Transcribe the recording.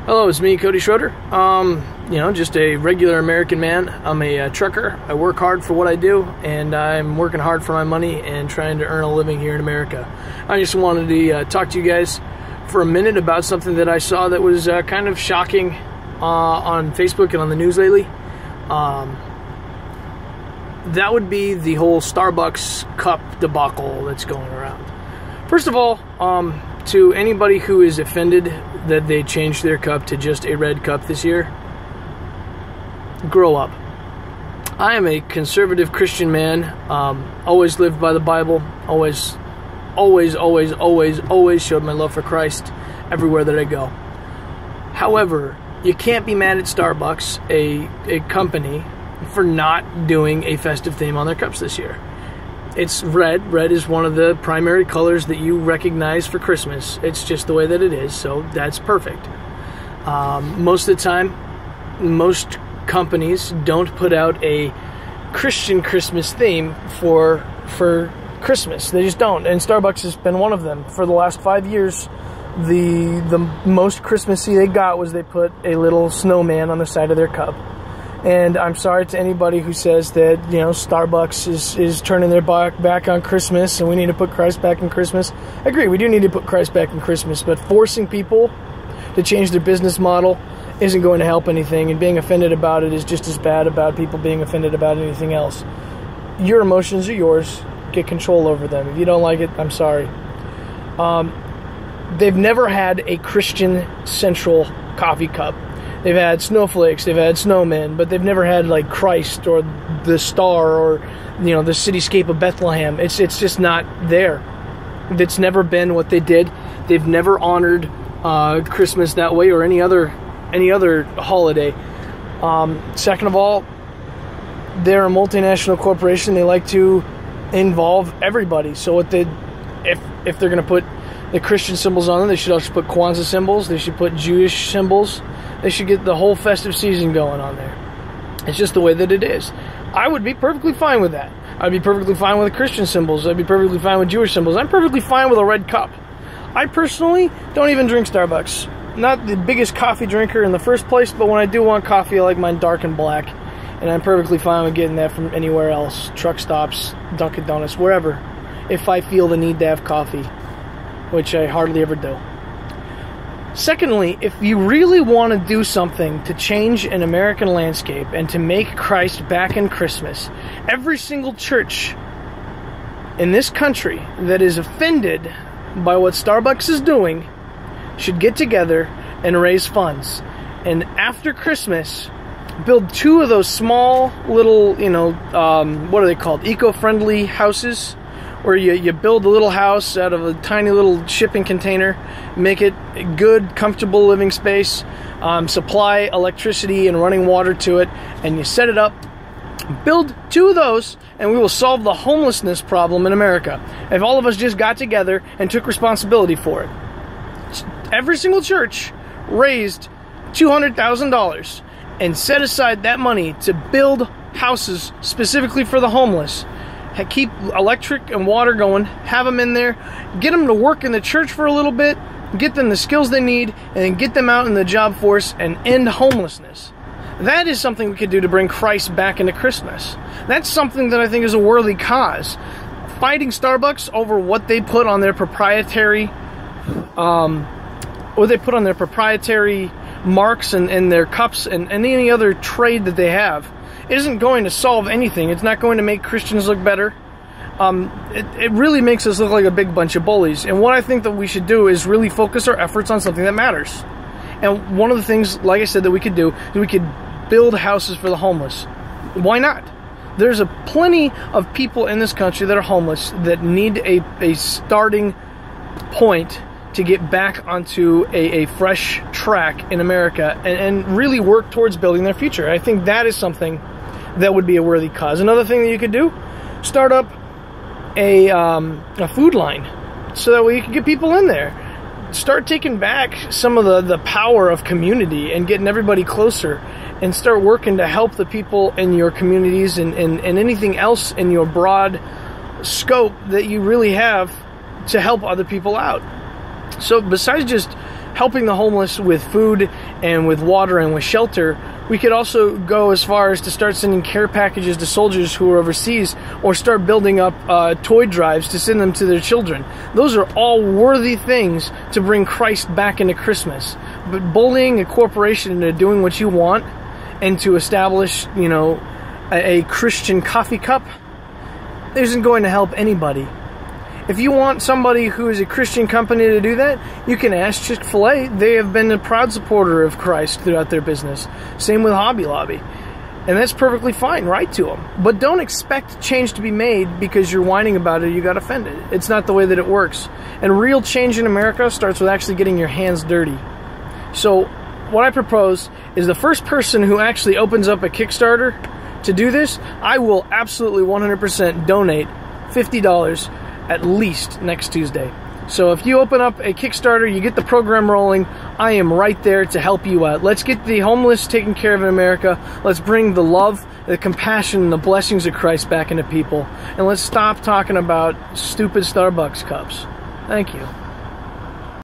Hello, it's me, Cody Schroeder. Just a regular American man. I'm a trucker. I work hard for what I do, and I'm working hard for my money and trying to earn a living here in America. I just wanted to talk to you guys for a minute about something that I saw that was kind of shocking on Facebook and on the news lately. That would be the whole Starbucks cup debacle that's going around. First of all, to anybody who is offended that they changed their cup to just a red cup this year, grow up. I am a conservative Christian man, always lived by the Bible, always showed my love for Christ everywhere that I go. However, you can't be mad at Starbucks, a company, for not doing a festive theme on their cups this year. It's red. Red is one of the primary colors that you recognize for Christmas. It's just the way that it is, so that's perfect. Most of the time, most companies don't put out a Christian Christmas theme for Christmas. They just don't, and Starbucks has been one of them. For the last 5 years, the most Christmassy they got was they put a little snowman on the side of their cup. And I'm sorry to anybody who says that, Starbucks is turning their back on Christmas and we need to put Christ back in Christmas. I agree, we do need to put Christ back in Christmas, but forcing people to change their business model isn't going to help anything, and being offended about it is just as bad about people being offended about anything else. Your emotions are yours. Get control over them. If you don't like it, I'm sorry. They've never had a Christian central coffee cup. They've had snowflakes, they've had snowmen, but they've never had like Christ or the star or the cityscape of Bethlehem. It's just not there. It's never been what they did. They've never honored Christmas that way or any other holiday. Second of all, they're a multinational corporation. They like to involve everybody. So if they're going to put the Christian symbols on them, they should also put Kwanzaa symbols. They should put Jewish symbols. They should get the whole festive season going on there. It's just the way that it is. I would be perfectly fine with that. I'd be perfectly fine with the Christian symbols. I'd be perfectly fine with Jewish symbols. I'm perfectly fine with a red cup. I personally don't even drink Starbucks. Not the biggest coffee drinker in the first place, but when I do want coffee, I like mine dark and black. And I'm perfectly fine with getting that from anywhere else. Truck stops, Dunkin' Donuts, wherever. If I feel the need to have coffee, which I hardly ever do. Secondly, if you really want to do something to change an American landscape and to make Christ back in Christmas, every single church in this country that is offended by what Starbucks is doing should get together and raise funds. And after Christmas, build 2 of those small little, what are they called? Eco-friendly houses, where you build a little house out of a tiny little shipping container, make it a good, comfortable living space, supply electricity and running water to it, and you set it up. Build 2 of those, and we will solve the homelessness problem in America. If all of us just got together and took responsibility for it. Every single church raised $200,000 and set aside that money to build houses specifically for the homeless. Keep electric and water going, have them in there, get them to work in the church for a little bit, get them the skills they need, and then get them out in the job force and end homelessness. That is something we could do to bring Christ back into Christmas. That's something that I think is a worthy cause. Fighting Starbucks over what they put on their proprietary, marks and their cups and any other trade that they have, isn't going to solve anything. It's not going to make Christians look better. It really makes us look like a big bunch of bullies. And what I think that we should do is really focus our efforts on something that matters. And one of the things, like I said, that we could do is we could build houses for the homeless. Why not? There's plenty of people in this country that are homeless that need a starting point to get back onto a fresh track in America and really work towards building their future. I think that is something that would be a worthy cause. Another thing that you could do, start up a food line so that way you can get people in there. Start taking back some of the power of community and getting everybody closer, and start working to help the people in your communities and anything else in your broad scope that you really have to help other people out. So besides just helping the homeless with food and with water and with shelter, we could also go as far as to start sending care packages to soldiers who are overseas, or start building up toy drives to send them to their children. Those are all worthy things to bring Christ back into Christmas. But bullying a corporation into doing what you want and to establish, you know, a Christian coffee cup isn't going to help anybody. If you want somebody who is a Christian company to do that, you can ask Chick-fil-A. They have been a proud supporter of Christ throughout their business. Same with Hobby Lobby. And that's perfectly fine. Write to them. But don't expect change to be made because you're whining about it, you got offended. It's not the way that it works. And real change in America starts with actually getting your hands dirty. So what I propose is the first person who actually opens up a Kickstarter to do this, I will absolutely 100% donate $50 at least next Tuesday. So if you open up a Kickstarter, you get the program rolling, I am right there to help you out. Let's get the homeless taken care of in America. Let's bring the love, the compassion, and the blessings of Christ back into people. And let's stop talking about stupid Starbucks cups. Thank you.